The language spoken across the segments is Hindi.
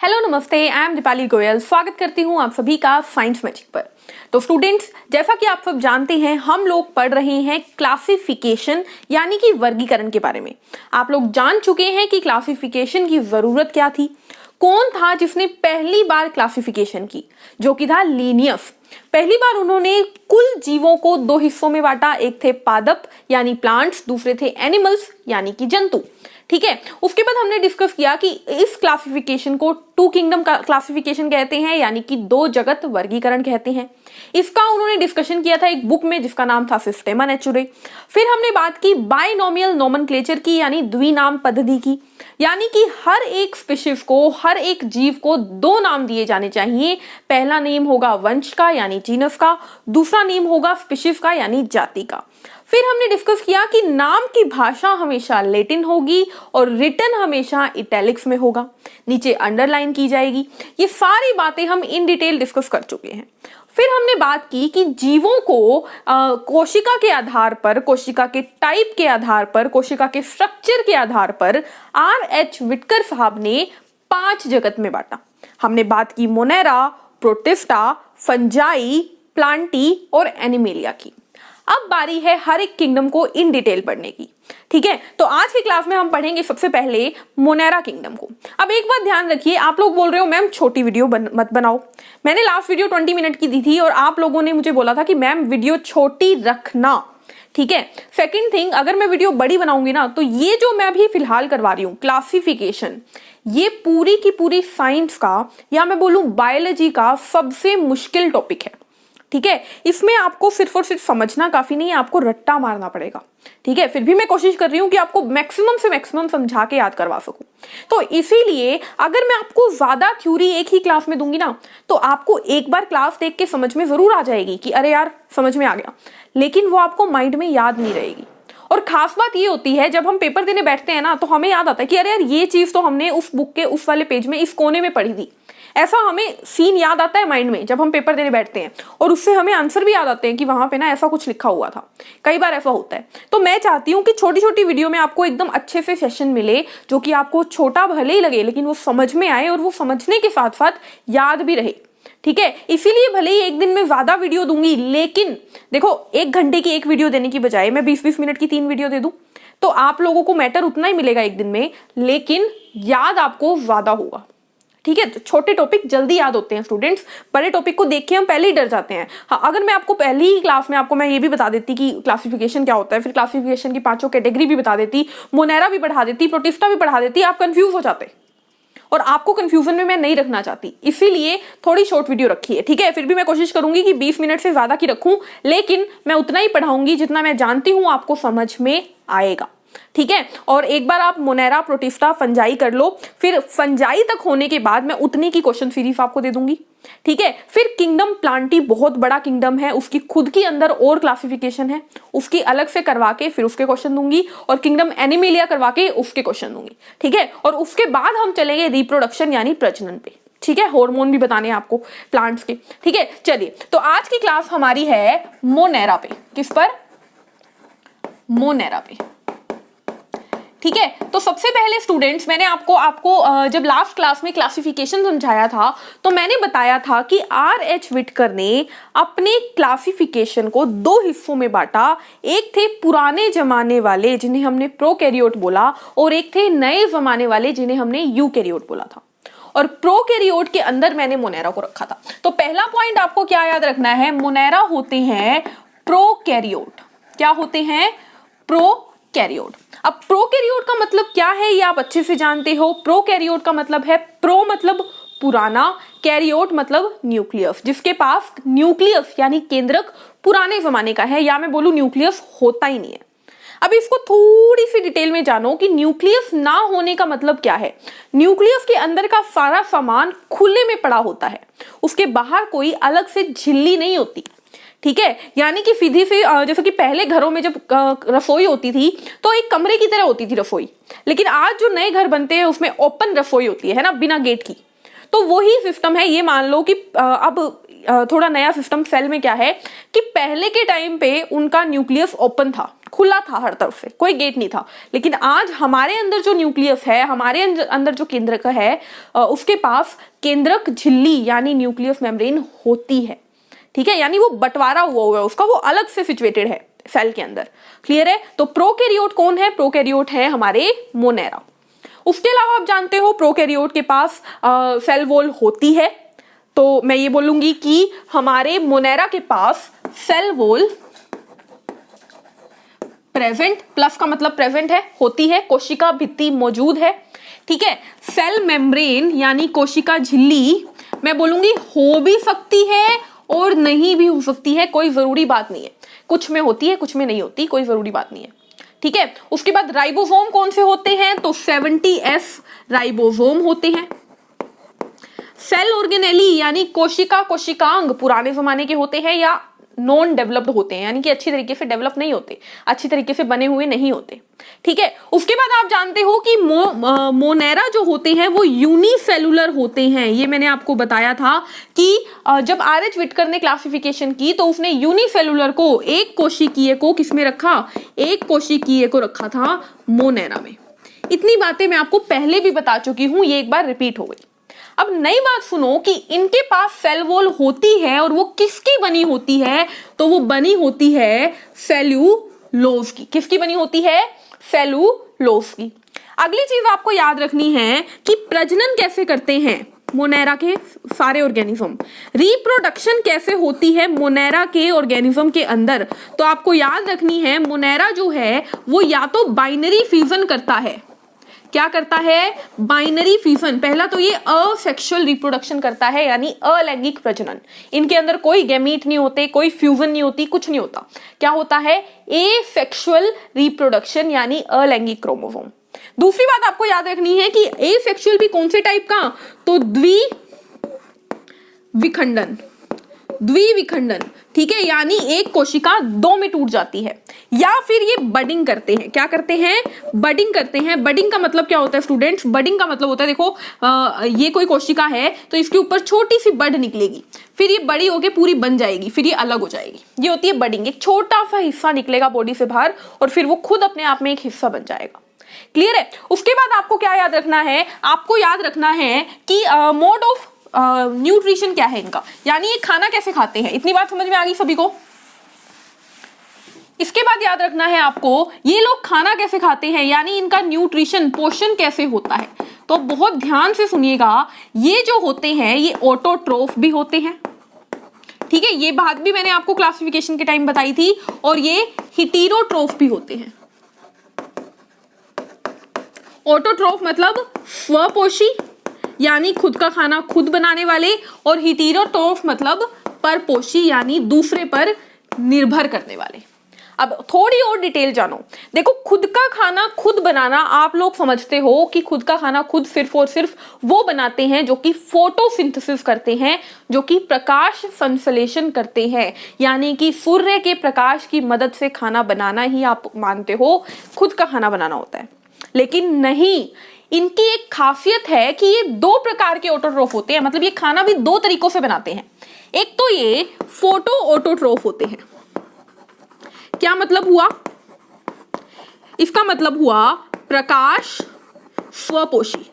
हेलो नमस्ते, आई एम दीपाली गोयल। स्वागत करती हूँ आप सभी का साइंस मैजिक पर। तो स्टूडेंट्स, जैसा कि आप सब जानते हैं, हम लोग पढ़ रहे हैं क्लासिफिकेशन यानी कि वर्गीकरण के बारे में। आप लोग जान चुके हैं कि क्लासिफिकेशन की जरूरत क्या थी। कौन था जिसने पहली बार क्लासिफिकेशन की, जो कि था लिनियस। पहली बार उन्होंने कुल जीवों को दो हिस्सों में बांटा, एक थे पादप यानी प्लांट्स, दूसरे थे एनिमल्स यानी कि जंतु। ठीक है, उसके बाद हमने डिस्कस किया कि इस क्लासिफिकेशन को टू किंगडम क्लासिफिकेशन कहते हैं, यानी कि दो जगत वर्गीकरण कहते हैं। इसका उन्होंने डिस्कशन किया था एक बुक में जिसका नाम था सिस्टेमा नेचुरे। फिर हमने बात की बाइनोमियल नोमेनक्लेचर की, यानी द्विनाम पद्धति की, यानी कि हर एक स्पीशीज को, हर एक जीव को दो नाम दिए जाने चाहिए। पहला नेम होगा वंश का यानी जीनस का, दूसरा नेम होगा स्पीशीज का यानी जाति का। फिर हमने डिस्कस किया कि नाम की भाषा हमेशा लैटिन होगी और रिटन हमेशा इटैलिक्स में होगा, नीचे अंडरलाइन की जाएगी। ये सारी बातें हम इन डिटेल डिस्कस कर चुके हैं। फिर हमने बात की कि जीवों को कोशिका के आधार पर, कोशिका के टाइप के आधार पर, कोशिका के स्ट्रक्चर के आधार पर R.H. विटकर साहब ने 5 जगत में बांटा। हमने बात की मोनेरा, प्रोटिस्टा, फंजाई, प्लांटी और एनिमेलिया की। अब बारी है हर एक किंगडम को इन डिटेल पढ़ने की। ठीक है, तो आज की क्लास में हम पढ़ेंगे सबसे पहले मोनेरा किंगडम को। अब एक बात ध्यान रखिए, आप लोग बोल रहे हो मैम छोटी वीडियो मत बनाओ। मैंने लास्ट वीडियो 20 मिनट की दी थी और आप लोगों ने मुझे बोला था कि मैम वीडियो छोटी रखना। ठीक है, सेकंड थिंग, अगर मैं वीडियो बड़ी बनाऊंगी ना, तो ये जो मैं अभी फिलहाल करवा रही हूँ क्लासिफिकेशन, ये पूरी की पूरी साइंस का, या मैं बोलूं बायोलॉजी का सबसे मुश्किल टॉपिक है। ठीक है, इसमें आपको सिर्फ और सिर्फ समझना काफी नहीं है, आपको रट्टा मारना पड़ेगा। ठीक है, फिर भी मैं कोशिश कर रही हूं कि आपको मैक्सिमम से मैक्सिमम समझा के याद करवा सकूं। तो इसीलिए अगर मैं आपको ज्यादा थ्योरी एक ही क्लास में दूंगी ना, तो आपको एक बार क्लास देख के समझ में जरूर आ जाएगी कि अरे यार समझ में आ गया, लेकिन वो आपको माइंड में याद नहीं रहेगी। और खास बात ये होती है, जब हम पेपर देने बैठते हैं ना, तो हमें याद आता है कि अरे यार ये चीज तो हमने उस बुक के उस वाले पेज में इस कोने में पढ़ी थी। ऐसा हमें सीन याद आता है माइंड में जब हम पेपर देने बैठते हैं, और उससे हमें आंसर भी याद आते हैं कि वहां पे ना ऐसा कुछ लिखा हुआ था। कई बार ऐसा होता है। तो मैं चाहती हूं कि छोटी छोटी वीडियो में आपको एकदम अच्छे से सेशन मिले, जो कि आपको छोटा भले ही लगे लेकिन वो समझ में आए और वो समझने के साथ साथ याद भी रहे। ठीक है, इसीलिए भले ही एक दिन में ज्यादा वीडियो दूंगी, लेकिन देखो 1 घंटे की एक वीडियो देने की बजाय मैं 20-20 मिनट की 3 वीडियो दे दूं, तो आप लोगों को मैटर उतना ही मिलेगा एक दिन में, लेकिन याद आपको ज्यादा होगा। ठीक है, तो छोटे टॉपिक जल्दी याद होते हैं स्टूडेंट्स, बड़े टॉपिक को देख के हम पहले ही डर जाते हैं। हाँ, अगर मैं आपको पहली ही क्लास में आपको मैं ये भी बता देती कि क्लासिफिकेशन क्या होता है, फिर क्लासिफिकेशन की 5 कैटेगरी भी बता देती, मोनेरा भी पढ़ा देती, प्रोटिस्टा भी पढ़ा देती, आप कंफ्यूज हो जाते, और आपको कंफ्यूजन में मैं नहीं रखना चाहती, इसीलिए थोड़ी शॉर्ट वीडियो रखी है। ठीक है, फिर भी मैं कोशिश करूंगी कि 20 मिनट से ज्यादा की रखूं, लेकिन मैं उतना ही पढ़ाऊंगी जितना मैं जानती हूं आपको समझ में आएगा। ठीक है, और एक बार आप मोनेरा, प्रोटिस्टा, फंजाई कर लो, फिर फंजाई तक होने के बाद मैं उतनी की क्वेश्चन सीरीज आपको दे दूंगी। ठीक है, फिर किंगडम प्लांटी बहुत बड़ा किंगडम है, उसकी खुद की अंदर और क्लासिफिकेशन है, उसकी अलग से करवा के फिर उसके क्वेश्चन दूंगी, और किंगडम एनिमेलिया करवा के उसके क्वेश्चन दूंगी। ठीक है, और उसके बाद हम चलेंगे रिप्रोडक्शन यानी प्रजनन पे। ठीक है, हार्मोन भी बताने हैं आपको प्लांट्स के। ठीक है, चलिए, तो आज की क्लास हमारी है मोनेरा पे। किस पर? मोनेरा पे। ठीक है, तो सबसे पहले स्टूडेंट्स, मैंने आपको जब लास्ट क्लास में क्लासिफिकेशन समझाया था, तो मैंने बताया था कि R.H. विटकर ने अपने क्लासिफिकेशन को 2 हिस्सों में बांटा। एक थे पुराने जमाने वाले जिन्हें हमने प्रोकैरियोट बोला, और एक थे नए जमाने वाले जिन्हें हमने यूकैरियोट बोला था। और प्रोकैरियोट के अंदर मैंने मोनेरा को रखा था। तो पहला पॉइंट आपको क्या याद रखना है, मोनेरा होते हैं प्रोकैरियोट। क्या होते हैं? प्रोकैरियोट। अब प्रोकैरियोट का मतलब क्या है ये आप अच्छे से जानते हो। प्रोकैरियोट का मतलब है, प्रो मतलब पुराना, कैरियोट मतलब न्यूक्लियस, जिसके पास न्यूक्लियस यानी केंद्रक पुराने जमाने का है, या मैं बोलूं न्यूक्लियस होता ही नहीं है। अब इसको थोड़ी सी डिटेल में जानो कि न्यूक्लियस ना होने का मतलब क्या है। न्यूक्लियस के अंदर का सारा सामान खुले में पड़ा होता है, उसके बाहर कोई अलग से झिल्ली नहीं होती। ठीक है, यानी कि सीधी सी, जैसे कि पहले घरों में जब रसोई होती थी तो एक कमरे की तरह होती थी रसोई, लेकिन आज जो नए घर बनते हैं उसमें ओपन रसोई होती है ना, बिना गेट की। तो वही सिस्टम है। ये मान लो कि अब थोड़ा नया सिस्टम सेल में क्या है कि पहले के टाइम पे उनका न्यूक्लियस ओपन था, खुला था हर तरफ से, कोई गेट नहीं था। लेकिन आज हमारे अंदर जो न्यूक्लियस है, हमारे अंदर जो केंद्रक है, उसके पास केंद्रक झिल्ली यानी न्यूक्लियस मेम्ब्रेन होती है। ठीक है, यानी वो बंटवारा हुआ है उसका, वो अलग से सिचुएटेड है सेल के अंदर। क्लियर है? तो प्रोकैरियोट कौन है? प्रोकैरियोट है हमारे मोनेरा। उसके अलावा आप जानते हो प्रोकैरियोट के पास सेल वॉल होती है, तो मैं ये बोलूंगी कि हमारे मोनेरा के पास सेल वॉल प्रेजेंट, प्लस का मतलब प्रेजेंट है, होती है, कोशिका भित्ति मौजूद है। ठीक है, सेल मेम्ब्रेन यानी कोशिका झिल्ली मैं बोलूंगी हो भी सकती है और नहीं भी हो सकती है, कोई जरूरी बात नहीं है। कुछ में होती है, कुछ में नहीं होती, कोई जरूरी बात नहीं है। ठीक है, उसके बाद राइबोसोम कौन से होते हैं? तो 70S राइबोसोम होते हैं। सेल ऑर्गेनेली यानी कोशिकांग पुराने जमाने के होते हैं या नॉन डेवलप्ड होते हैं, यानी कि अच्छी तरीके से डेवलप नहीं होते, अच्छी तरीके से बने हुए नहीं होते। ठीक है, उसके बाद आप जानते हो कि मोनेरा जो होते हैं वो यूनिसेलुलर होते हैं। ये मैंने आपको बताया था कि जब R.H. विटकर ने क्लासिफिकेशन की तो उसने यूनिसेलुलर को, एक कोशिकीय को किसमें रखा? एक कोशिकीय को रखा था मोनेरा में। इतनी बातें मैं आपको पहले भी बता चुकी हूं, ये एक बार रिपीट हो गई। अब नई बात सुनो कि इनके पास सेल वॉल होती है और वो किसकी बनी होती है? तो वो बनी होती है सेल्यूलोज की। किसकी बनी होती है? सेल्यूलोज की। अगली चीज आपको याद रखनी है कि प्रजनन कैसे करते हैं मोनेरा के सारे ऑर्गेनिज्म, रिप्रोडक्शन कैसे होती है मोनेरा के ऑर्गेनिज्म के अंदर। तो आपको याद रखनी है मोनेरा जो है वो या तो बाइनरी फ्यूजन करता है। क्या करता है? Binary fusion. पहला तो ये असेक्सुअल रिप्रोडक्शन करता है, यानी अलैंगिक प्रजनन। इनके अंदर कोई गैमीट नहीं होते, कोई फ्यूजन नहीं होती, कुछ नहीं होता। क्या होता है? एसेक्सुअल रिप्रोडक्शन यानी अलैंगिक क्रोमोसोम। दूसरी बात आपको याद रखनी है कि एसेक्सुअल भी कौन से टाइप का? तो द्विविखंडन। द्विविखंडन, ठीक है, यानी एक कोशिका दो में टूट जाती है। या फिर ये बडिंग करते हैं। क्या करते हैं? बडिंग करते हैं। बडिंग का मतलब क्या होता है स्टूडेंट्स? बडिंग का मतलब होता है, देखो ये कोई कोशिका है तो इसके ऊपर छोटी सी बड निकलेगी, फिर ये बड़ी होके पूरी बन जाएगी, फिर ये अलग हो जाएगी। ये होती है बडिंग। एक छोटा सा हिस्सा निकलेगा बॉडी से बाहर और फिर वो खुद अपने आप में एक हिस्सा बन जाएगा। क्लियर है? उसके बाद आपको क्या याद रखना है? आपको याद रखना है कि मोड ऑफ न्यूट्रिशन क्या है इनका, यानी ये खाना कैसे खाते हैं। इतनी बात समझ में आ गई सभी को? इसके बाद याद रखना है आपको ये लोग खाना कैसे खाते हैं, यानी इनका न्यूट्रिशन, पोषण कैसे होता है। तो बहुत ध्यान से सुनिएगा, ये जो होते हैं ये ऑटोट्रोफ भी होते हैं। ठीक है, ये बात भी मैंने आपको क्लासिफिकेशन के टाइम बताई थी। और ये हेटेरोट्रोफ भी होते हैं। ऑटोट्रोफ मतलब स्वपोषी, यानी खुद का खाना खुद बनाने वाले, और हेटेरोट्रोफ मतलब परपोषी, यानी दूसरे पर निर्भर करने वाले। अब थोड़ी और डिटेल जानो। देखो, खुद का खाना खुद बनाना, आप लोग समझते हो कि खुद का खाना खुद सिर्फ और सिर्फ वो बनाते हैं जो कि फोटोसिंथेसिस करते हैं, जो कि प्रकाश संश्लेषण करते हैं, यानी कि सूर्य के प्रकाश की मदद से खाना बनाना ही आप मानते हो खुद का खाना बनाना होता है। लेकिन नहीं, इनकी एक खासियत है कि ये दो प्रकार के ऑटोट्रोफ होते हैं, मतलब ये खाना भी दो तरीकों से बनाते हैं। एक तो ये फोटो ऑटोट्रोफ होते हैं। क्या मतलब हुआ? इसका मतलब हुआ प्रकाश स्वपोषी,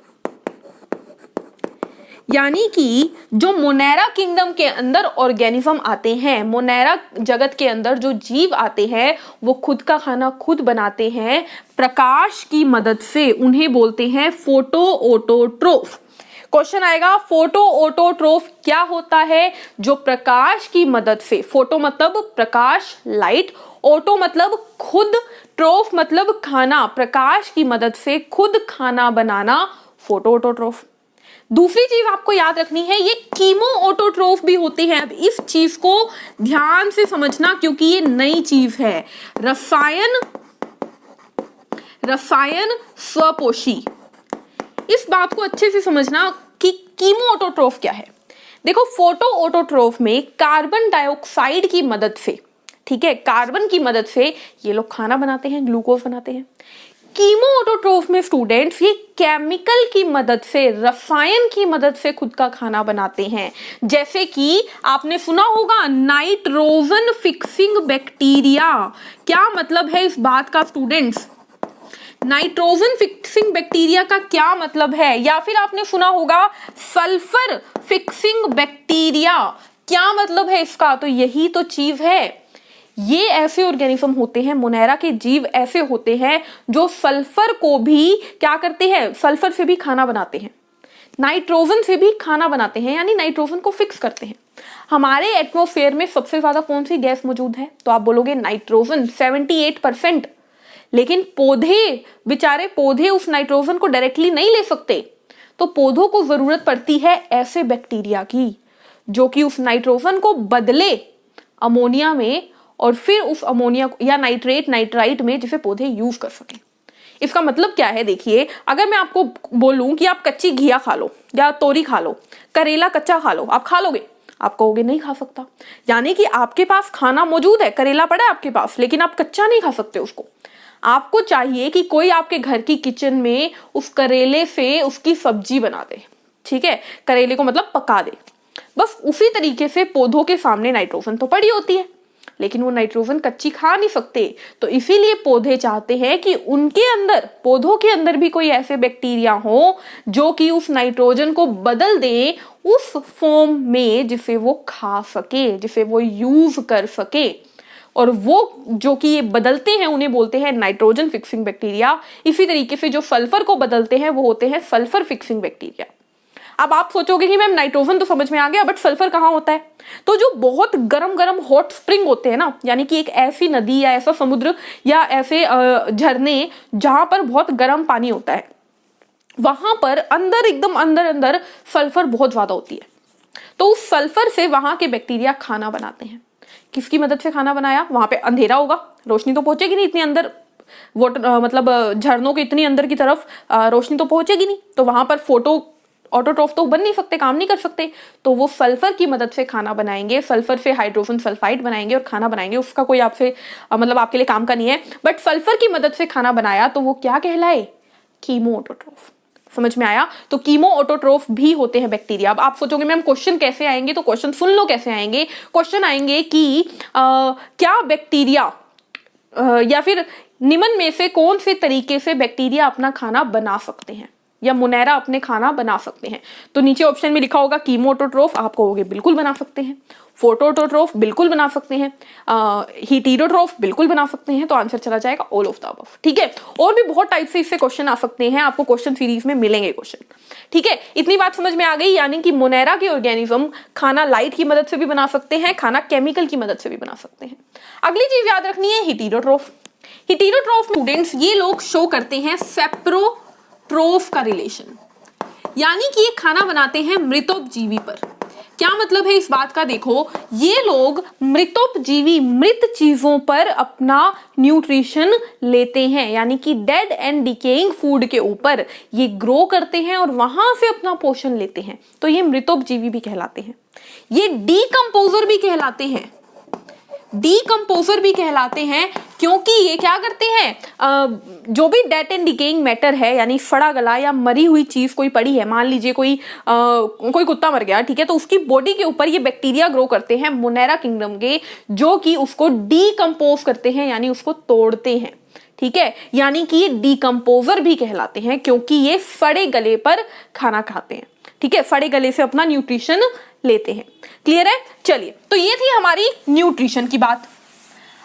यानी कि जो मोनेरा किंगडम के अंदर ऑर्गेनिज्म आते हैं, मोनेरा जगत के अंदर जो जीव आते हैं, वो खुद का खाना खुद बनाते हैं प्रकाश की मदद से। उन्हें बोलते हैं फोटो ऑटोट्रोफ। क्वेश्चन आएगा, फोटो ऑटोट्रोफ क्या होता है? जो प्रकाश की मदद से, फोटो मतलब प्रकाश, लाइट, ऑटो मतलब खुद, ट्रोफ मतलब खाना, प्रकाश की मदद से खुद खाना बनाना, फोटो ऑटोट्रोफ। दूसरी चीज आपको याद रखनी है, ये कीमो ऑटोट्रोफ भी होते हैं। अब इस चीज को ध्यान से समझना क्योंकि ये नई चीज है। रसायन स्वपोषी, इस बात को अच्छे से समझना कि कीमो ऑटोट्रोफ क्या है। देखो, फोटो ऑटोट्रोफ में कार्बन डाइऑक्साइड की मदद से, ठीक है, कार्बन की मदद से ये लोग खाना बनाते हैं, ग्लूकोज बनाते हैं। कीमो ऑटोट्रोफ में स्टूडेंट्स ये केमिकल की मदद से, रसायन की मदद से खुद का खाना बनाते हैं। जैसे कि आपने सुना होगा नाइट्रोजन फिक्सिंग बैक्टीरिया। क्या मतलब है इस बात का स्टूडेंट्स? नाइट्रोजन फिक्सिंग बैक्टीरिया का क्या मतलब है? या फिर आपने सुना होगा सल्फर फिक्सिंग बैक्टीरिया। क्या मतलब है इसका? तो यही तो चीज है। ये ऐसे ऑर्गेनिज्म होते हैं, मोनेरा के जीव ऐसे होते हैं जो सल्फर को भी क्या करते हैं? सल्फर से भी खाना बनाते हैं, नाइट्रोजन से भी खाना बनाते हैं, यानी नाइट्रोजन को फिक्स करते हैं। हमारे एटमॉस्फेयर में सबसे ज्यादा कौन सी गैस मौजूद है? तो आप बोलोगे नाइट्रोजन, 78%। लेकिन पौधे, बेचारे पौधे उस नाइट्रोजन को डायरेक्टली नहीं ले सकते, तो पौधों को जरूरत पड़ती है ऐसे बैक्टीरिया की जो कि उस नाइट्रोजन को बदले अमोनिया में, और फिर उस अमोनिया या नाइट्राइट में, जिसे पौधे यूज कर सकें। इसका मतलब क्या है? देखिए, अगर मैं आपको बोलूं कि आप कच्ची घिया खा लो या तोरी खा लो, करेला कच्चा खा लो, आप खा लोगे? आप कहोगे नहीं खा सकता। यानी कि आपके पास खाना मौजूद है, करेला पड़ा है आपके पास, लेकिन आप कच्चा नहीं खा सकते उसको। आपको चाहिए कि कोई आपके घर की किचन में उस करेले से उसकी सब्जी बना दे, ठीक है, करेले को मतलब पका दे। बस उसी तरीके से पौधों के सामने नाइट्रोजन तो पड़ी होती है, लेकिन वो नाइट्रोजन कच्ची खा नहीं सकते। तो इसीलिए पौधे चाहते हैं कि उनके अंदर, पौधों के अंदर भी कोई ऐसे बैक्टीरिया हो जो कि उस नाइट्रोजन को बदल दे उस फॉर्म में जिसे वो खा सके, जिसे वो यूज कर सके। और वो जो कि ये बदलते हैं उन्हें बोलते हैं नाइट्रोजन फिक्सिंग बैक्टीरिया। इसी तरीके से जो सल्फर को बदलते हैं वो होते हैं सल्फर फिक्सिंग बैक्टीरिया। अब आप सोचोगे कि मैम नाइट्रोजन तो समझ में आ गया, बट सल्फर कहाँ होता है? तो जो बहुत गरम गरम हॉट स्प्रिंग होते हैं ना, यानी कि एक ऐसी नदी या ऐसा समुद्र या ऐसे झरने जहां पर बहुत गर्म पानी होता है, वहां पर अंदर, एकदम अंदर अंदर सल्फर बहुत ज्यादा होती है। तो उस सल्फर से वहां के बैक्टीरिया खाना बनाते हैं। किसकी मदद से खाना बनाया? वहां पे अंधेरा होगा, रोशनी तो पहुंचेगी नहीं इतनी अंदर, वाटर मतलब झरनों के इतनी अंदर की तरफ रोशनी तो पहुंचेगी नहीं, तो वहां पर फोटो ऑटोट्रोफ तो बन नहीं सकते, काम नहीं कर सकते। तो वो सल्फर की मदद से खाना बनाएंगे, सल्फर से हाइड्रोजन सल्फाइड बनाएंगे और खाना बनाएंगे। उसका कोई आपसे मतलब आपके लिए काम का नहीं है, बट सल्फर की मदद से खाना बनाया तो वो क्या कहलाए? Chemo autotroph. समझ में आया? तो कीमो ऑटोट्रोफ भी होते हैं बैक्टीरिया। अब आप सोचोगे मैम क्वेश्चन कैसे आएंगे, तो क्वेश्चन सुन लो कैसे आएंगे। क्वेश्चन आएंगे कि क्या बैक्टीरिया या फिर निम्न में से कौन से तरीके से बैक्टीरिया अपना खाना बना सकते हैं, या मोनेरा अपने खाना बना सकते हैं? तो नीचे ऑप्शन में लिखा होगा कीमो ऑटोट्रोफ, आप कहोगे बिल्कुल बना सकते हैं। फोटो ऑटोट्रोफ बिल्कुल बना सकते हैं। हीटेरोट्रोफ बिल्कुल बना सकते हैं। तो आंसर चला जाएगा ऑल ऑफ द अबव, ठीक है। और भी बहुत टाइप से इससे क्वेश्चन आ सकते हैं, आपको क्वेश्चन सीरीज में मिलेंगे क्वेश्चन, ठीक है। इतनी बात समझ में आ गई, यानी कि मोनेरा के ऑर्गेनिज्म खाना लाइट की मदद से भी बना सकते हैं, खाना केमिकल की मदद से भी बना सकते हैं। अगली चीज याद रखनी है हीटेरोट्रोफ। हीटेरोट्रोफ स्टूडेंट्स ये लोग शो करते हैं सेप्रोट्रोफ का रिलेशन, यानी कि ये खाना बनाते हैं मृतोपजीवी पर। क्या मतलब है इस बात का? देखो, ये लोग मृतोपजीवी, मृत चीजों पर अपना न्यूट्रिशन लेते हैं, यानी कि डेड एंड डिकेइंग फूड के ऊपर ये ग्रो करते हैं और वहां से अपना पोषण लेते हैं। तो ये मृतोपजीवी भी कहलाते हैं। ये डीकंपोजर भी कहलाते हैं, डीकंपोजर भी कहलाते हैं, क्योंकि ये क्या करते हैं, जो भी डेड एंड डिकेइंग मैटर है, यानी सड़ा गला या मरी हुई चीज कोई पड़ी है, मान लीजिए कोई कुत्ता मर गया, ठीक है, तो उसकी बॉडी के ऊपर ये बैक्टीरिया ग्रो करते हैं मोनेरा किंगडम के, जो कि उसको डीकंपोज करते हैं, यानी उसको तोड़ते हैं, ठीक है। यानी कि ये डीकंपोजर भी कहलाते हैं, क्योंकि ये सड़े गले पर खाना खाते हैं, ठीक है, सड़े गले से अपना न्यूट्रिशन लेते हैं। क्लियर है? चलिए, तो ये थी हमारी न्यूट्रिशन की बात।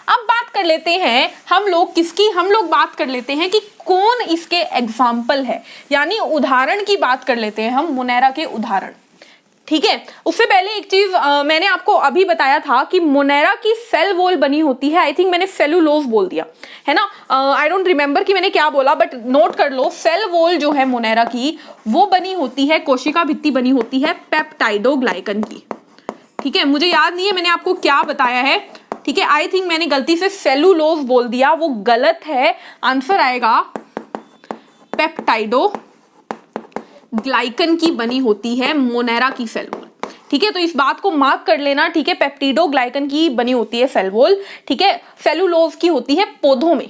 अब बात कर लेते हैं हम लोग किसकी, हम लोग बात कर लेते हैं कि कौन इसके एग्जाम्पल है, यानी उदाहरण की बात कर लेते हैं हम, मोनेरा के उदाहरण, ठीक है। उससे पहले एक चीज मैंने आपको अभी बताया था कि मोनेरा की सेल वॉल बनी होती है, आई थिंक मैंने सेलुलोज बोल दिया है ना, आई डोंट रिमेंबर कि मैंने क्या बोला, बट नोट कर लो, सेल वॉल जो है मोनेरा की वो बनी होती है, कोशिका भित्ति बनी होती है पेप्टाइडोग्लाइकन की, ठीक है। मुझे याद नहीं है मैंने आपको क्या बताया है, ठीक है, आई थिंक मैंने गलती से सेलुलोज बोल दिया, वो गलत है। आंसर आएगा पेप्टाइडो ग्लाइकन की बनी होती है मोनेरा की सेल वॉल, ठीक है। तो इस बात को मार्क कर लेना, ठीक है, पेप्टिडोग्लाइकन की बनी होती है सेल वॉल, ठीक है। सेलुलोज की होती है पौधों में,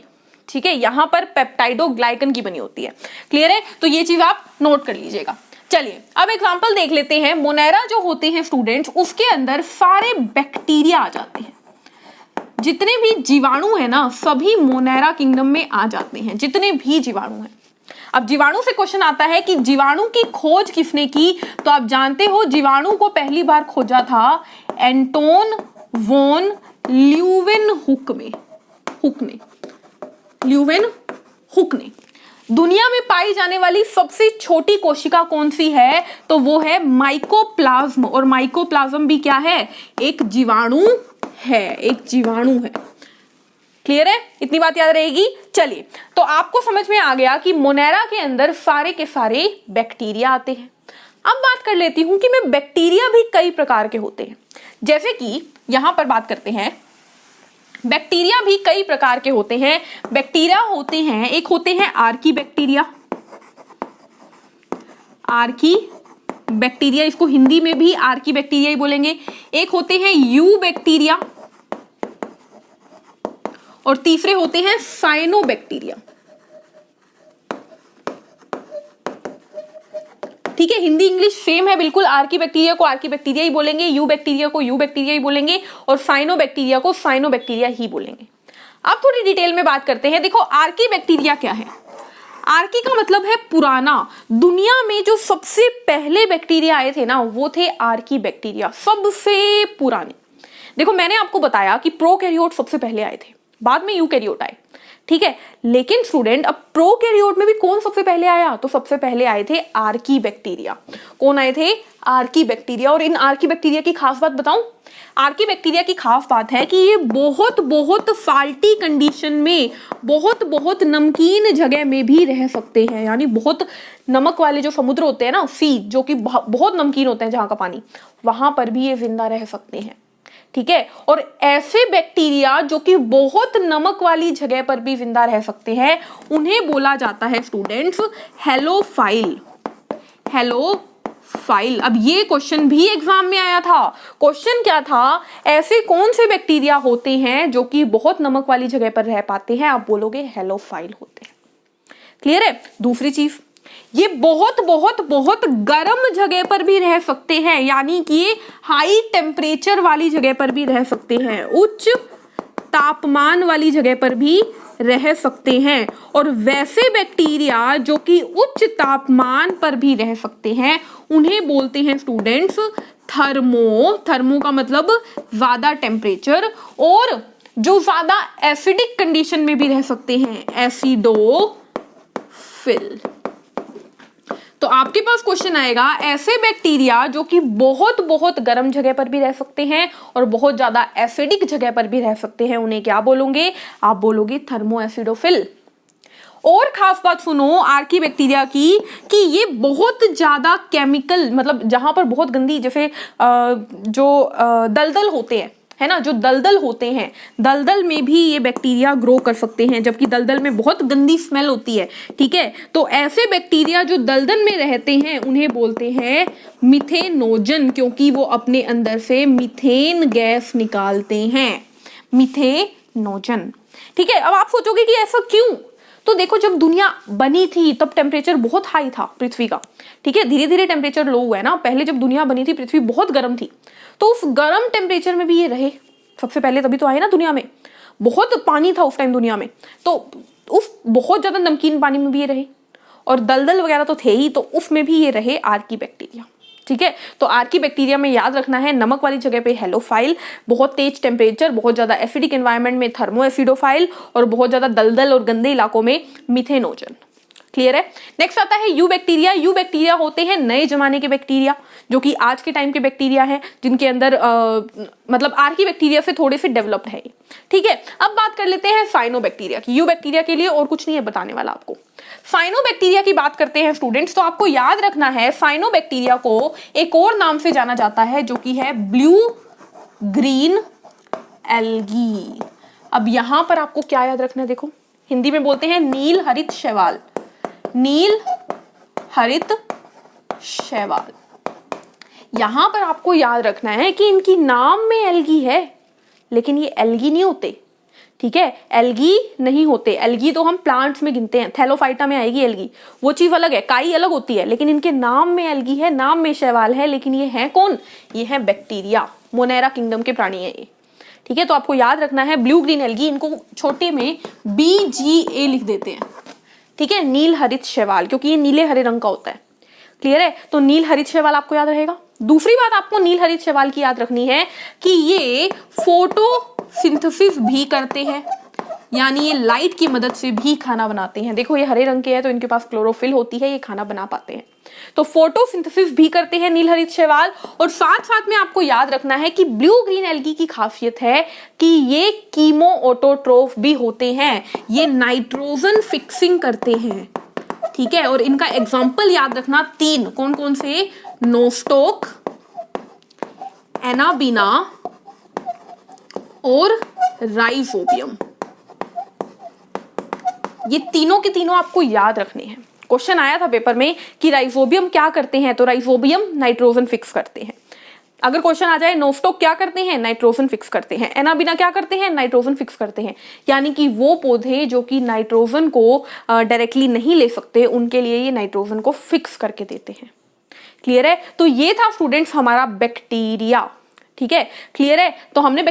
ठीक है, यहां पर पेप्टाइडोग्लाइकन की बनी होती है। क्लियर है, तो ये चीज आप नोट कर लीजिएगा। चलिए अब एग्जांपल देख लेते हैं। मोनेरा जो होते हैं स्टूडेंट्स, उसके अंदर सारे बैक्टीरिया आ जाते हैं। जितने भी जीवाणु है ना, सभी मोनेरा किंगडम में आ जाते हैं, जितने भी जीवाणु हैं। अब जीवाणु से क्वेश्चन आता है कि जीवाणु की खोज किसने की, तो आप जानते हो जीवाणु को पहली बार खोजा था एंटोन वॉन ल्यूवेनहुक ने। दुनिया में पाई जाने वाली सबसे छोटी कोशिका कौन सी है, तो वो है माइकोप्लाज्म। और माइकोप्लाज्म भी क्या है, एक जीवाणु है, क्लियर है, इतनी बात याद रहेगी। चलिए, तो आपको समझ में आ गया कि मोनेरा के अंदर सारे के सारे बैक्टीरिया आते हैं। अब बात कर लेती हूं कि मैं बैक्टीरिया भी कई प्रकार के होते हैं। जैसे कि यहां पर बात करते हैं, बैक्टीरिया भी कई प्रकार के होते हैं। बैक्टीरिया होते हैं, एक होते हैं आर्की बैक्टीरिया, इसको हिंदी में भी आर्की बैक्टीरिया ही बोलेंगे। एक होते हैं यू बैक्टीरिया और तीसरे होते हैं साइनोबैक्टीरिया। ठीक है, हिंदी इंग्लिश सेम है बिल्कुल। आर्की बैक्टीरिया को आर्की बैक्टीरिया ही बोलेंगे, यू बैक्टीरिया को यू बैक्टीरिया ही बोलेंगे और साइनोबैक्टीरिया को साइनोबैक्टीरिया ही बोलेंगे। अब थोड़ी डिटेल में बात करते हैं। देखो, आर्की बैक्टीरिया क्या है। आर्की का मतलब है पुराना। दुनिया में जो सबसे पहले बैक्टीरिया आए थे ना, वो थे आर्की बैक्टीरिया, सबसे पुराने। देखो, मैंने आपको बताया कि प्रोकैरियोट सबसे पहले आए थे, बाद में यूकैरियोट आए। ठीक है, लेकिन स्टूडेंट अब प्रोकैरियोट में भी कौन सबसे पहले आया, तो सबसे पहले आए थे आर्की बैक्टीरिया। कौन आए थे, आर्की बैक्टीरिया। और इन आर्की बैक्टीरिया की खास बात बताऊं, आर्की बैक्टीरिया की खास बात है कि ये बहुत साल्टी कंडीशन में, बहुत नमकीन जगह में भी रह सकते हैं। यानी बहुत नमक वाले जो समुद्र होते हैं ना, सी, जो कि बहुत नमकीन होते हैं जहां का पानी, वहां पर भी ये जिंदा रह सकते हैं। ठीक है, और ऐसे बैक्टीरिया जो कि बहुत नमक वाली जगह पर भी जिंदा रह सकते हैं, उन्हें बोला जाता है स्टूडेंट्स हेलोफाइल। अब ये क्वेश्चन भी एग्जाम में आया था। क्वेश्चन क्या था, ऐसे कौन से बैक्टीरिया होते हैं जो कि बहुत नमक वाली जगह पर रह पाते हैं, आप बोलोगे हेलोफाइल होते हैं। क्लियर है। दूसरी चीज, ये बहुत गर्म जगह पर भी रह सकते हैं, यानी कि हाई टेम्परेचर वाली जगह पर भी रह सकते हैं, उच्च तापमान वाली जगह पर भी रह सकते हैं। और वैसे बैक्टीरिया जो कि उच्च तापमान पर भी रह सकते हैं, उन्हें बोलते हैं स्टूडेंट्स थर्मो का मतलब ज्यादा टेम्परेचर, और जो ज्यादा एसिडिक कंडीशन में भी रह सकते हैं, एसिडोफिल। तो आपके पास क्वेश्चन आएगा, ऐसे बैक्टीरिया जो कि बहुत गर्म जगह पर भी रह सकते हैं और बहुत ज्यादा एसिडिक जगह पर भी रह सकते हैं, उन्हें क्या बोलोगे, आप बोलोगे थर्मो एसिडोफिल। और खास बात सुनो आर्की बैक्टीरिया की, कि ये बहुत ज्यादा केमिकल, मतलब जहां पर बहुत गंदी, जैसे जो दलदल होते हैं, है ना, जो दलदल होते हैं, दलदल में भी ये बैक्टीरिया ग्रो कर सकते हैं, जबकि दलदल में बहुत गंदी स्मेल होती है। ठीक है, तो ऐसे बैक्टीरिया जो दलदल में रहते हैं, उन्हें बोलते हैं मिथेनोजन, क्योंकि वो अपने अंदर से मीथेन गैस निकालते हैं, मिथेनोजन। ठीक है, अब आप सोचोगे कि ऐसा क्यों, तो देखो, जब दुनिया बनी थी तब टेम्परेचर बहुत हाई था पृथ्वी का। ठीक है, धीरे धीरे टेम्परेचर लो हुआ है ना। पहले जब दुनिया बनी थी, पृथ्वी बहुत गर्म थी, तो उस गर्म टेम्परेचर में भी ये रहे सबसे पहले, तभी तो आए ना दुनिया में। बहुत पानी था उस टाइम दुनिया में, तो उस बहुत ज्यादा नमकीन पानी में भी ये रहे, और दलदल वगैरह तो थे ही, तो उसमें भी ये रहे आर्की बैक्टीरिया। ठीक है, तो आर्की बैक्टीरिया में याद रखना है, नमक वाली जगह पे हेलोफाइल, बहुत तेज टेम्परेचर, बहुत ज्यादा एसिडिक एनवायरनमेंट में थर्मो एसिडोफाइल, और बहुत ज्यादा दलदल और गंदे इलाकों में मिथेनोजन। क्लियर है। नेक्स्ट आता है यू बैक्टीरिया। यू बैक्टीरिया होते हैं नए जमाने के बैक्टीरिया, जो कि आज के टाइम के बैक्टीरिया है, जिनके अंदर मतलब आर्की बैक्टीरिया से थोड़े से डेवलप्ड है। ठीक है, अब बात कर लेते हैं साइनोबैक्टीरिया की। यू बैक्टीरिया के लिए और कुछ नहीं है बताने वाला आपको। साइनोबैक्टीरिया की बात करते हैं स्टूडेंट्स, तो आपको याद रखना है साइनोबैक्टीरिया को एक और नाम से जाना जाता है, जो कि है ब्लू ग्रीन एल्गी। अब यहां पर आपको क्या याद रखना है, देखो हिंदी में बोलते हैं नील हरित शैवाल, नील हरित शैवाल। यहां पर आपको याद रखना है कि इनकी नाम में एल्गी है, लेकिन ये एल्गी नहीं होते। ठीक है, एल्गी नहीं होते। एल्गी तो हम प्लांट्स में गिनते हैं, थैलोफाइटा में आएगी एल्गी, वो चीज अलग है, काई अलग होती है, लेकिन इनके नाम में एल्गी है, नाम में शैवाल है, लेकिन ये है कौन, ये है बैक्टीरिया, मोनेरा किंगडम के प्राणी है ये। ठीक है, तो आपको याद रखना है ब्लू ग्रीन एल्गी, इनको छोटे में BGA लिख देते हैं। ठीक है, नील हरित शैवाल, क्योंकि ये नीले हरे रंग का होता है। क्लियर है, तो नील हरित शैवाल आपको याद रहेगा। दूसरी बात आपको नील हरित शैवाल की याद रखनी है कि ये फोटोसिंथेसिस भी करते हैं, यानी ये लाइट की मदद से भी खाना बनाते हैं। देखो ये हरे रंग के हैं तो इनके पास क्लोरोफिल होती है, ये खाना बना पाते हैं। तो फोटोसिंथेसिस भी करते हैं नील हरित शैवाल। और साथ साथ में आपको याद रखना है कि ब्लू ग्रीन एल्गी की खासियत है कि ये कीमो ऑटोट्रोफ भी होते हैं, ये नाइट्रोजन फिक्सिंग करते हैं। ठीक है, और इनका एग्जाम्पल याद रखना 3, कौन कौन से, नोस्टोक, एनाबीना और राइजोबियम। ये तीनों के तीनों आपको याद रखने हैं। क्वेश्चन आया था पेपर में कि राइजोबियम क्या करते हैं, तो राइजोबियम नाइट्रोजन फिक्स करते हैं। अगर क्वेश्चन आ जाए नोस्टोक क्या करते हैं, नाइट्रोजन फिक्स करते हैं। एनाबिना क्या करते हैं, नाइट्रोजन फिक्स करते हैं। यानी कि वो पौधे जो कि नाइट्रोजन को डायरेक्टली नहीं ले सकते, उनके लिए ये नाइट्रोजन को फिक्स करके देते हैं। क्लियर है, तो ये था स्टूडेंट्स हमारा बैक्टीरिया। ठीक है, क्लियर है, तो हमने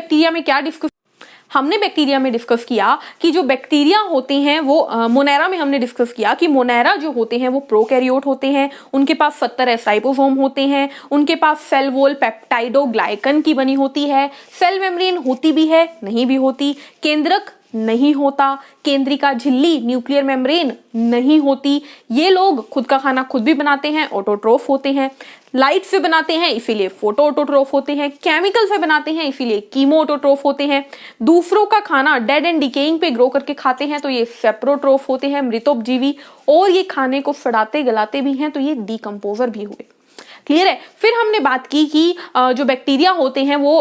बैक्टीरिया में डिस्कस किया कि जो बैक्टीरिया होते हैं वो मोनेरा में हमने डिस्कस किया कि मोनेरा जो होते हैं वो प्रोकैरियोट होते हैं, उनके पास 70 राइबोसोम होते हैं, उनके पास सेल वॉल पेप्टाइडोग्लाइकन की बनी होती है, सेल मेम्ब्रेन होती भी है, नहीं भी होती, केंद्रक नहीं होता, केंद्रिका झिल्ली न्यूक्लियर मेम्ब्रेन नहीं होती, ये लोग खुद का खाना खुद भी बनाते हैं, ऑटोट्रोफ होते हैं, लाइट से बनाते हैं इसीलिए फोटो ऑटोट्रोफ होते हैं, केमिकल से बनाते हैं इसीलिए कीमो ऑटोट्रोफ होते हैं, दूसरों का खाना डेड एंड डिकेइंग पे ग्रो करके खाते हैं तो ये सेप्रोट्रोफ होते हैं, मृतोपजीवी, और ये खाने को सड़ाते गलाते भी हैं तो ये डिकम्पोजर भी हुए। क्लियर है, फिर हमने बात की कि जो बैक्टीरिया होते हैं वो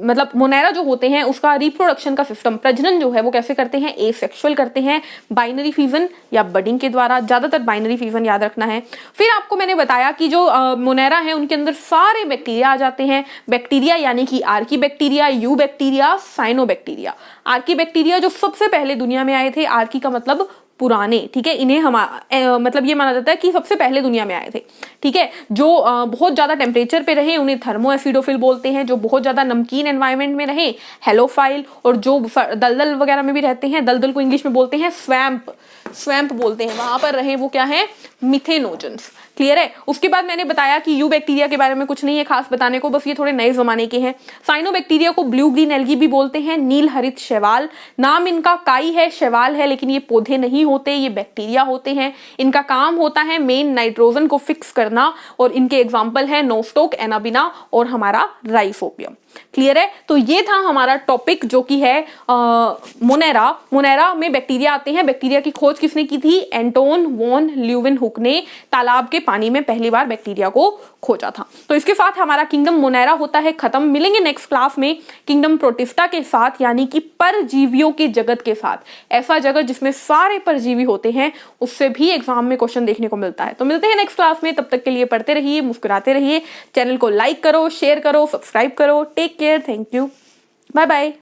मतलब मोनेरा जो होते हैं उसका रिप्रोडक्शन का सिस्टम, प्रजनन जो है वो कैसे करते हैं, एसेक्सुअल करते हैं, बाइनरी फ्यूजन या बडिंग के द्वारा, ज्यादातर बाइनरी फ्यूजन याद रखना है। फिर आपको मैंने बताया कि जो मोनेरा है उनके अंदर सारे बैक्टीरिया आ जाते हैं, बैक्टीरिया यानी कि Archie bacteria, you bacteria, cyanobacteria. Archie bacteria जो सबसे पहले दुनिया में आए थे, आर्की का मतलब पुराने, ठीक है, इन्हें मतलब ये माना जाता है कि सबसे पहले दुनिया में आए थे। ठीक है, जो बहुत ज्यादा टेम्परेचर पे रहे उन्हें थर्मो एसिडोफिल बोलते हैं, जो बहुत ज्यादा नमकीन एनवायरनमेंट में रहे हेलोफाइल, और जो दलदल वगैरह में भी रहते हैं, दलदल को इंग्लिश में बोलते हैं स्वैम्प बोलते हैं, वहां पर रहे वो क्या है, मिथेनोजेंस। क्लियर है, उसके बाद मैंने बताया कि यू बैक्टीरिया के बारे में कुछ नहीं है खास बताने को, बस ये थोड़े नए जमाने के हैं। साइनोबैक्टीरिया को ब्लू ग्रीन एल्गी भी बोलते हैं, नील हरित शैवाल, नाम इनका काई है, शैवाल है, लेकिन ये पौधे नहीं होते, ये बैक्टीरिया होते हैं। इनका काम होता है मेन नाइट्रोजन को फिक्स करना, और इनके एग्जाम्पल है नोस्टोक, एनाबिना और हमारा राइजोबियम। क्लियर है, तो ये था हमारा टॉपिक जो कि है मोनेरा में बैक्टीरिया आते हैं। बैक्टीरिया की खोज किसने की थी, एंटोन वॉन ल्यूवेनहुक ने तालाब के पानी में पहली बार बैक्टीरिया को खोजा था। तो इसके साथ हमारा किंगडम मोनेरा होता है खत्म। मिलेंगे नेक्स्ट क्लास में किंगडम प्रोटिस्टा के साथ, यानी कि परजीवियों के जगत के साथ, ऐसा जगत जिसमें सारे परजीवी होते हैं, उससे भी एग्जाम में क्वेश्चन देखने को मिलता है। तो मिलते हैं नेक्स्ट क्लास में, तब तक के लिए पढ़ते रहिए, मुस्कुराते रहिए, चैनल को लाइक करो, शेयर करो, सब्सक्राइब करो। Take care, thank you, bye bye.